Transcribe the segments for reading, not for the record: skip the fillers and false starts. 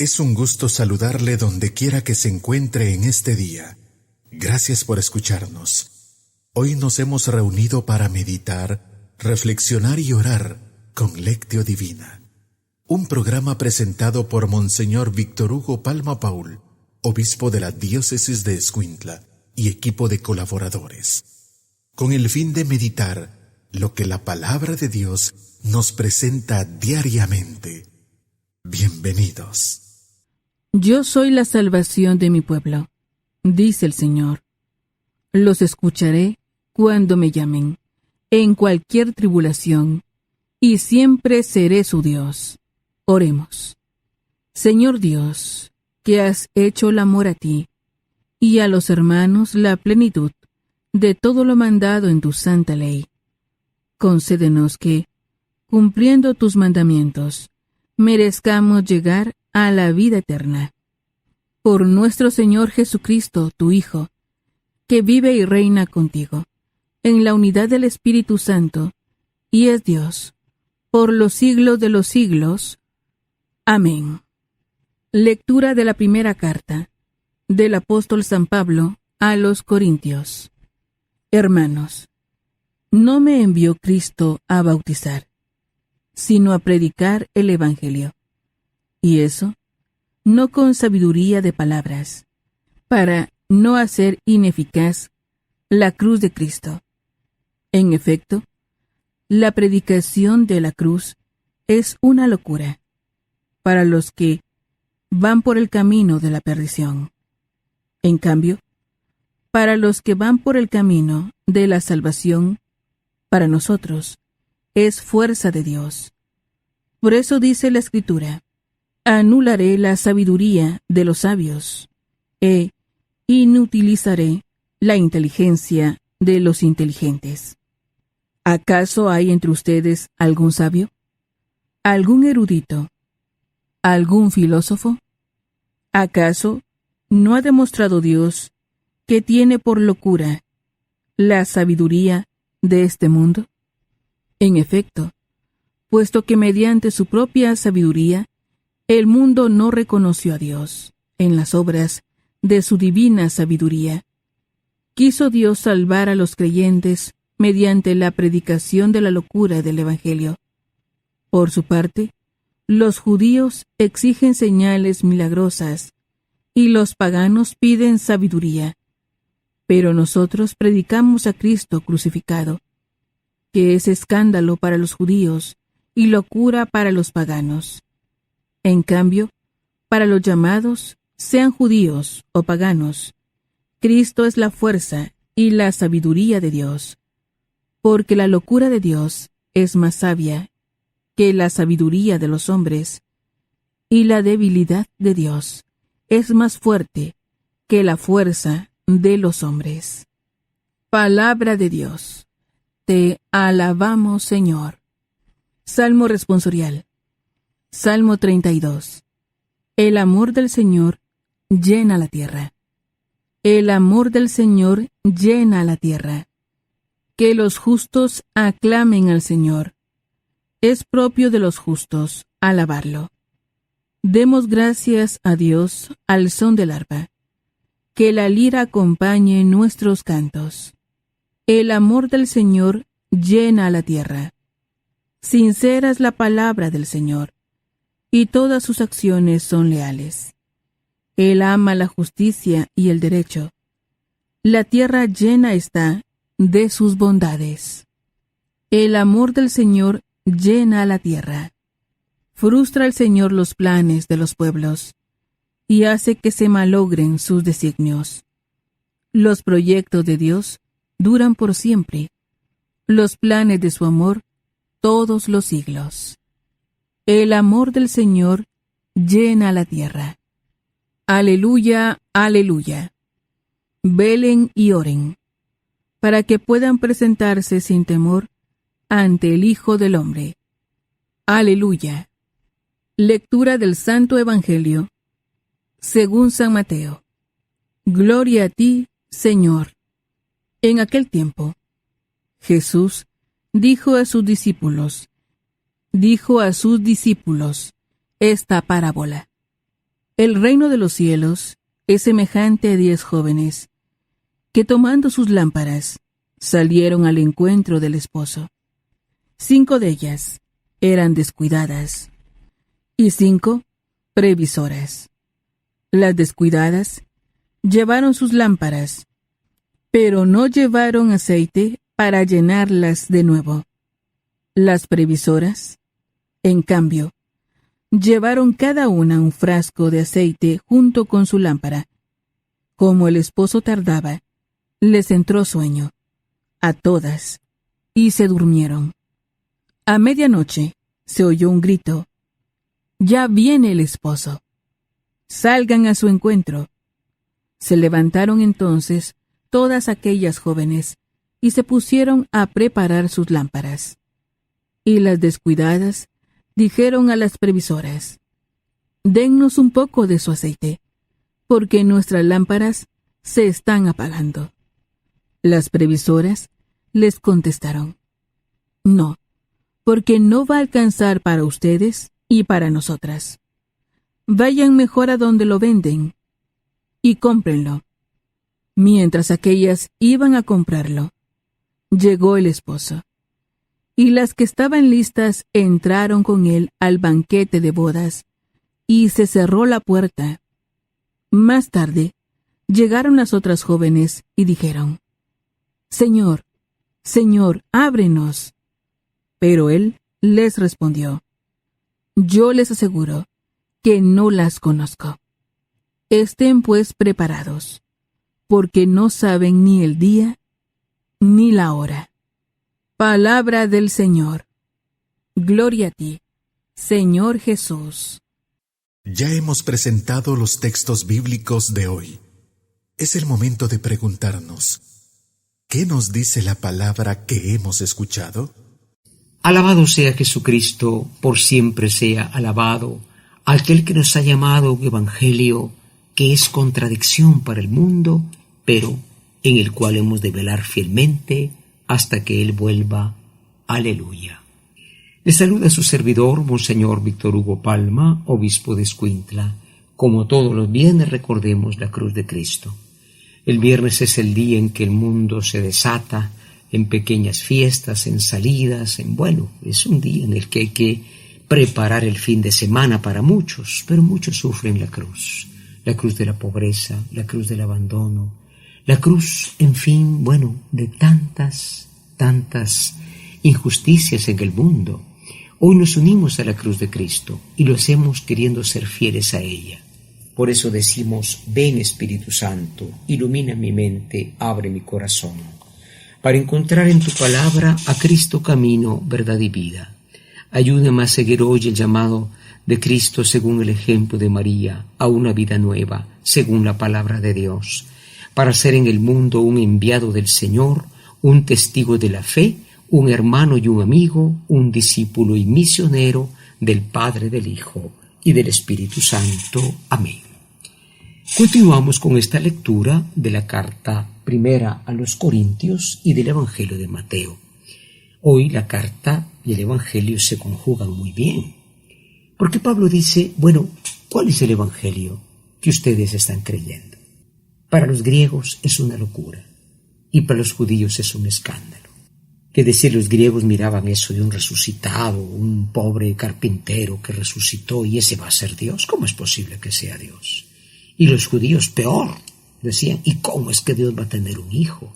Es un gusto saludarle donde quiera que se encuentre en este día. Gracias por escucharnos. Hoy nos hemos reunido para meditar, reflexionar y orar con Lectio Divina. Un programa presentado por Monseñor Víctor Hugo Palma Paul, obispo de la diócesis de Escuintla, y equipo de colaboradores, con el fin de meditar lo que la palabra de Dios nos presenta diariamente. Bienvenidos. Yo soy la salvación de mi pueblo, dice el Señor. Los escucharé cuando me llamen, en cualquier tribulación, y siempre seré su Dios. Oremos. Señor Dios, que has hecho el amor a ti, y a los hermanos la plenitud de todo lo mandado en tu santa ley. Concédenos que, cumpliendo tus mandamientos, merezcamos llegar a la vida eterna. Por nuestro Señor Jesucristo, tu Hijo, que vive y reina contigo, en la unidad del Espíritu Santo, y es Dios, por los siglos de los siglos. Amén. Lectura de la primera carta del apóstol San Pablo a los Corintios. Hermanos, no me envió Cristo a bautizar, sino a predicar el Evangelio, y eso no con sabiduría de palabras, para no hacer ineficaz la cruz de Cristo. En efecto, la predicación de la cruz es una locura para los que van por el camino de la perdición. En cambio, para los que van por el camino de la salvación, para nosotros, es fuerza de Dios. Por eso dice la Escritura: anularé la sabiduría de los sabios, e inutilizaré la inteligencia de los inteligentes. ¿Acaso hay entre ustedes algún sabio? ¿Algún erudito? ¿Algún filósofo? ¿Acaso no ha demostrado Dios que tiene por locura la sabiduría de este mundo? En efecto, puesto que mediante su propia sabiduría el mundo no reconoció a Dios en las obras de su divina sabiduría, quiso Dios salvar a los creyentes mediante la predicación de la locura del Evangelio. Por su parte, los judíos exigen señales milagrosas y los paganos piden sabiduría, pero nosotros predicamos a Cristo crucificado, que es escándalo para los judíos y locura para los paganos. En cambio, para los llamados, sean judíos o paganos, Cristo es la fuerza y la sabiduría de Dios, porque la locura de Dios es más sabia que la sabiduría de los hombres, y la debilidad de Dios es más fuerte que la fuerza de los hombres. Palabra de Dios. Te alabamos, Señor. Salmo responsorial. Salmo 32. El amor del Señor llena la tierra. El amor del Señor llena la tierra. Que los justos aclamen al Señor. Es propio de los justos alabarlo. Demos gracias a Dios al son del arpa. Que la lira acompañe nuestros cantos. El amor del Señor llena la tierra. Sincera es la palabra del Señor, y todas sus acciones son leales. Él ama la justicia y el derecho. La tierra llena está de sus bondades. El amor del Señor llena la tierra. Frustra el Señor los planes de los pueblos, y hace que se malogren sus designios. Los proyectos de Dios duran por siempre, los planes de su amor todos los siglos. El amor del Señor llena la tierra. Aleluya, aleluya. Velen y oren, para que puedan presentarse sin temor ante el Hijo del Hombre. Aleluya. Lectura del Santo Evangelio según San Mateo. Gloria a ti, Señor. En aquel tiempo, Jesús dijo a sus discípulos esta parábola. El reino de los cielos es semejante a 10 jóvenes que tomando sus lámparas salieron al encuentro del esposo. 5 de ellas eran descuidadas y 5 previsoras. Las descuidadas llevaron sus lámparas, pero no llevaron aceite para llenarlas de nuevo. Las previsoras, en cambio, llevaron cada una un frasco de aceite junto con su lámpara. Como el esposo tardaba, les entró sueño a todas y se durmieron. A medianoche se oyó un grito: «Ya viene el esposo. Salgan a su encuentro». Se levantaron entonces todas aquellas jóvenes y se pusieron a preparar sus lámparas. Y las descuidadas dijeron a las previsoras: «Dennos un poco de su aceite, porque nuestras lámparas se están apagando». Las previsoras les contestaron: «No, porque no va a alcanzar para ustedes y para nosotras. Vayan mejor a donde lo venden y cómprenlo». Mientras aquellas iban a comprarlo, llegó el esposo, y las que estaban listas entraron con él al banquete de bodas, y se cerró la puerta. Más tarde, llegaron las otras jóvenes y dijeron: «Señor, Señor, ábrenos». Pero él les respondió: «Yo les aseguro que no las conozco. Estén pues preparados, porque no saben ni el día ni la hora». Palabra del Señor. Gloria a ti, Señor Jesús. Ya hemos presentado los textos bíblicos de hoy. Es el momento de preguntarnos: ¿qué nos dice la palabra que hemos escuchado? Alabado sea Jesucristo, por siempre sea alabado, aquel que nos ha llamado un evangelio que es contradicción para el mundo, pero en el cual hemos de velar fielmente hasta que Él vuelva. Aleluya. Le saluda su servidor, Monseñor Víctor Hugo Palma, obispo de Escuintla. Como todos los viernes, recordemos la cruz de Cristo. El viernes es el día en que el mundo se desata en pequeñas fiestas, en salidas, es un día en el que hay que preparar el fin de semana para muchos, pero muchos sufren la cruz de la pobreza, la cruz del abandono, la cruz, en fin, de tantas injusticias en el mundo. Hoy nos unimos a la cruz de Cristo y lo hacemos queriendo ser fieles a ella. Por eso decimos: ven Espíritu Santo, ilumina mi mente, abre mi corazón, para encontrar en tu palabra a Cristo camino, verdad y vida. Ayúdame a seguir hoy el llamado de Cristo según el ejemplo de María, a una vida nueva, según la palabra de Dios, para ser en el mundo un enviado del Señor, un testigo de la fe, un hermano y un amigo, un discípulo y misionero del Padre, del Hijo y del Espíritu Santo. Amén. Continuamos con esta lectura de la carta primera a los Corintios y del Evangelio de Mateo. Hoy la carta y el Evangelio se conjugan muy bien, porque Pablo dice: ¿cuál es el Evangelio que ustedes están creyendo? Para los griegos es una locura y para los judíos es un escándalo. Que decir, los griegos miraban eso de un resucitado, un pobre carpintero que resucitó y ese va a ser Dios. ¿Cómo es posible que sea Dios? Y los judíos peor, decían: ¿y cómo es que Dios va a tener un hijo?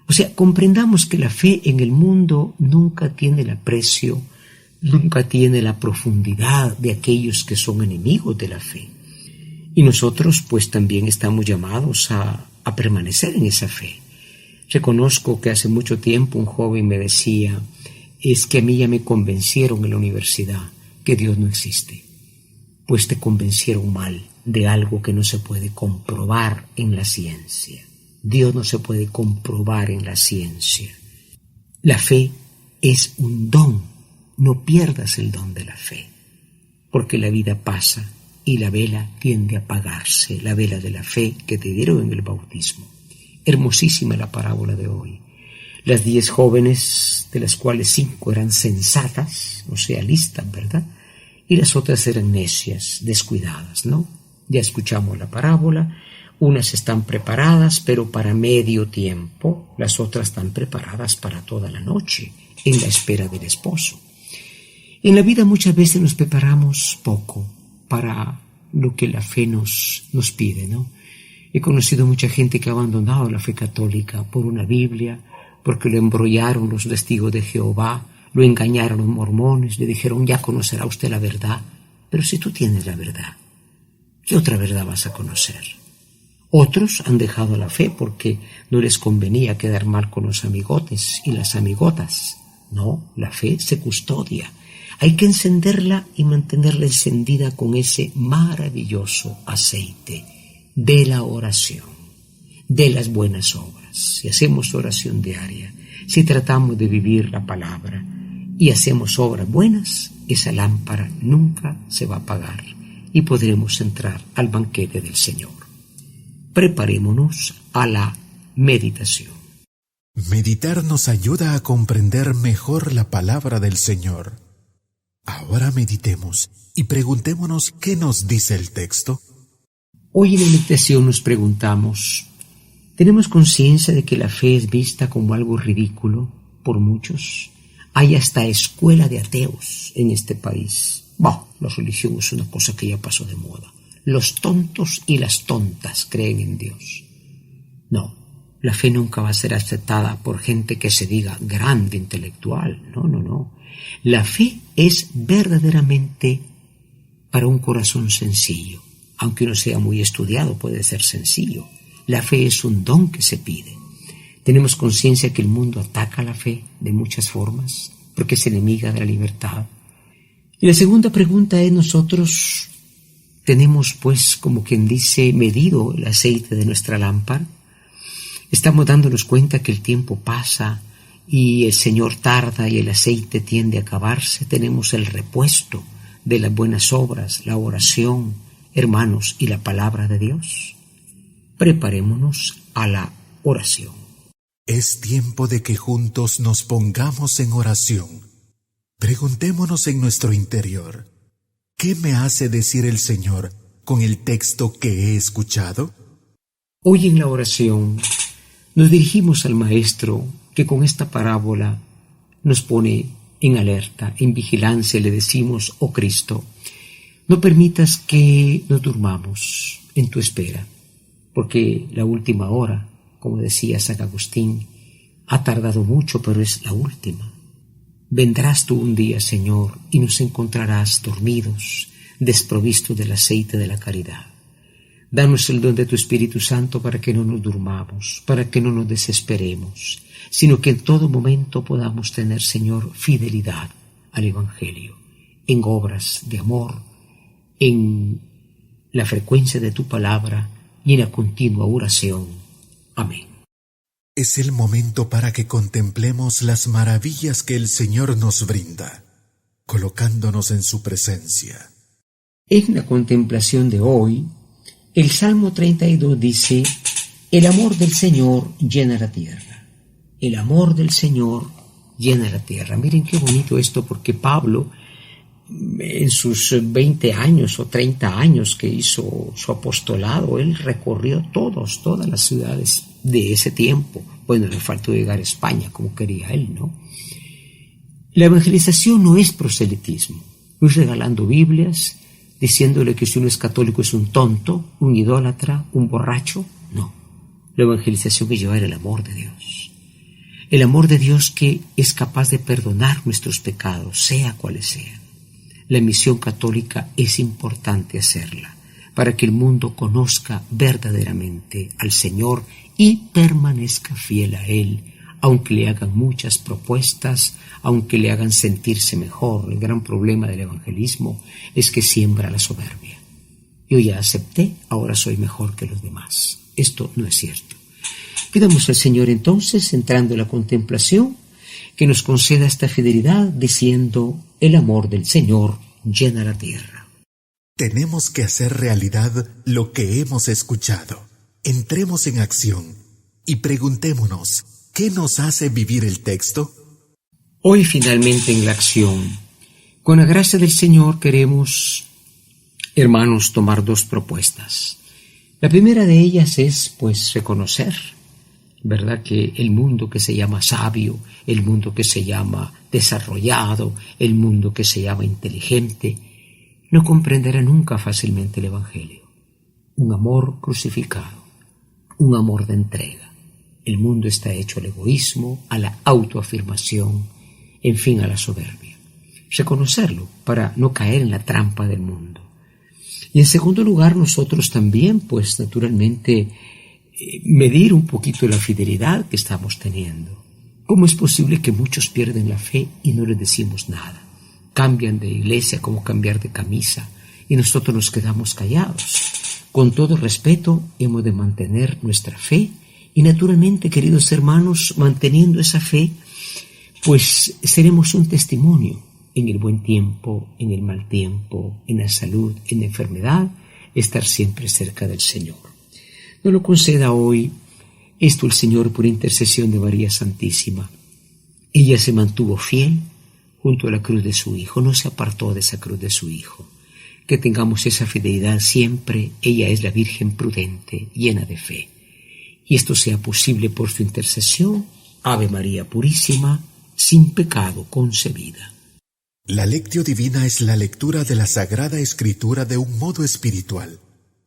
O sea, comprendamos que la fe en el mundo nunca tiene el aprecio, nunca tiene la profundidad de aquellos que son enemigos de la fe. Y nosotros pues también estamos llamados a permanecer en esa fe. Reconozco que hace mucho tiempo un joven me decía: es que a mí ya me convencieron en la universidad que Dios no existe. Pues te convencieron mal de algo que no se puede comprobar en la ciencia. Dios no se puede comprobar en la ciencia. La fe es un don. No pierdas el don de la fe, porque la vida pasa y la vela tiende a apagarse, la vela de la fe que te dieron en el bautismo. Hermosísima la parábola de hoy. Las 10 jóvenes, de las cuales 5 eran sensatas, o sea, listas, ¿verdad? Y las otras eran necias, descuidadas, ¿no? Ya escuchamos la parábola. Unas están preparadas, pero para medio tiempo. Las otras están preparadas para toda la noche, en la espera del esposo. En la vida muchas veces nos preparamos poco para lo que la fe nos pide, ¿no? He conocido mucha gente que ha abandonado la fe católica por una Biblia, porque lo embrollaron los testigos de Jehová, lo engañaron los mormones, le dijeron, ya conocerá usted la verdad. Pero si tú tienes la verdad, ¿qué otra verdad vas a conocer? Otros han dejado la fe porque no les convenía quedar mal con los amigotes y las amigotas. No, la fe se custodia. Hay que encenderla y mantenerla encendida con ese maravilloso aceite de la oración, de las buenas obras. Si hacemos oración diaria, si tratamos de vivir la palabra y hacemos obras buenas, esa lámpara nunca se va a apagar y podremos entrar al banquete del Señor. Preparémonos a la meditación. Meditar nos ayuda a comprender mejor la palabra del Señor. Ahora meditemos y preguntémonos qué nos dice el texto. Hoy en la meditación nos preguntamos, ¿tenemos conciencia de que la fe es vista como algo ridículo por muchos? Hay hasta escuela de ateos en este país. La religión es una cosa que ya pasó de moda. Los tontos y las tontas creen en Dios. No, la fe nunca va a ser aceptada por gente que se diga grande intelectual. No. La fe es verdaderamente para un corazón sencillo. Aunque uno sea muy estudiado, puede ser sencillo. La fe es un don que se pide. Tenemos conciencia que el mundo ataca la fe de muchas formas, porque es enemiga de la libertad. Y la segunda pregunta es, nosotros tenemos, pues, como quien dice, medido el aceite de nuestra lámpara. Estamos dándonos cuenta que el tiempo pasa y el Señor tarda y el aceite tiende a acabarse. Tenemos el repuesto de las buenas obras, la oración, hermanos, y la palabra de Dios. Preparémonos a la oración. Es tiempo de que juntos nos pongamos en oración. Preguntémonos en nuestro interior, ¿qué me hace decir el Señor con el texto que he escuchado? Hoy en la oración nos dirigimos al Maestro que con esta parábola nos pone en alerta, en vigilancia. Le decimos, oh Cristo, no permitas que nos durmamos en tu espera, porque la última hora, como decía San Agustín, ha tardado mucho, pero es la última. Vendrás tú un día, Señor, y nos encontrarás dormidos, desprovistos del aceite de la caridad. Danos el don de tu Espíritu Santo para que no nos durmamos, para que no nos desesperemos, sino que en todo momento podamos tener, Señor, fidelidad al Evangelio, en obras de amor, en la frecuencia de tu palabra y en la continua oración. Amén. Es el momento para que contemplemos las maravillas que el Señor nos brinda, colocándonos en su presencia. En la contemplación de hoy, el Salmo 32 dice, el amor del Señor llena la tierra. El amor del Señor llena la tierra. Miren qué bonito esto, porque Pablo, en sus 20 años o 30 años que hizo su apostolado, él recorrió todas las ciudades de ese tiempo. Bueno, le faltó llegar a España como quería él, ¿no? La evangelización no es proselitismo, no es regalando Biblias, diciéndole que si uno es católico es un tonto, un idólatra, un borracho. No, la evangelización es llevar el amor de Dios. El amor de Dios que es capaz de perdonar nuestros pecados, sea cuales sean. La misión católica es importante hacerla para que el mundo conozca verdaderamente al Señor y permanezca fiel a Él, aunque le hagan muchas propuestas, aunque le hagan sentirse mejor. El gran problema del evangelismo es que siembra la soberbia. Yo ya acepté, ahora soy mejor que los demás. Esto no es cierto. Pidamos al Señor entonces, entrando en la contemplación, que nos conceda esta fidelidad, diciendo, el amor del Señor llena la tierra. Tenemos que hacer realidad lo que hemos escuchado. Entremos en acción y preguntémonos, ¿qué nos hace vivir el texto? Hoy finalmente en la acción, con la gracia del Señor queremos hermanos, tomar dos propuestas. La primera de ellas es, pues, reconocer, ¿verdad?, que el mundo que se llama sabio, el mundo que se llama desarrollado, el mundo que se llama inteligente, no comprenderá nunca fácilmente el Evangelio. Un amor crucificado, un amor de entrega. El mundo está hecho al egoísmo, a la autoafirmación, en fin, a la soberbia. Reconocerlo para no caer en la trampa del mundo. Y en segundo lugar, nosotros también, pues naturalmente, medir un poquito la fidelidad que estamos teniendo. ¿Cómo es posible que muchos pierden la fe y no les decimos nada? Cambian de iglesia como cambiar de camisa y nosotros nos quedamos callados. Con todo respeto, hemos de mantener nuestra fe y naturalmente, queridos hermanos, manteniendo esa fe, pues seremos un testimonio en el buen tiempo, en el mal tiempo, en la salud, en la enfermedad, estar siempre cerca del Señor. Nos lo conceda hoy esto el Señor por intercesión de María Santísima. Ella se mantuvo fiel junto a la cruz de su Hijo, no se apartó de esa cruz de su Hijo. Que tengamos esa fidelidad siempre. Ella es la Virgen prudente, llena de fe. Y esto sea posible por su intercesión. Ave María Purísima, sin pecado concebida. La Lectio Divina es la lectura de la Sagrada Escritura de un modo espiritual,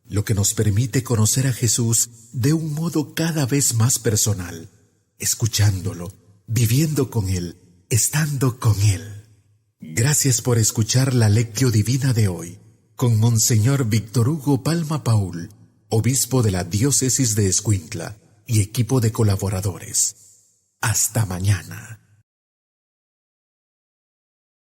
lo que nos permite conocer a Jesús de un modo cada vez más personal, escuchándolo, viviendo con Él, estando con Él. Gracias por escuchar la Lectio Divina de hoy, con Monseñor Víctor Hugo Palma Paul, obispo de la Diócesis de Escuintla y equipo de colaboradores. Hasta mañana.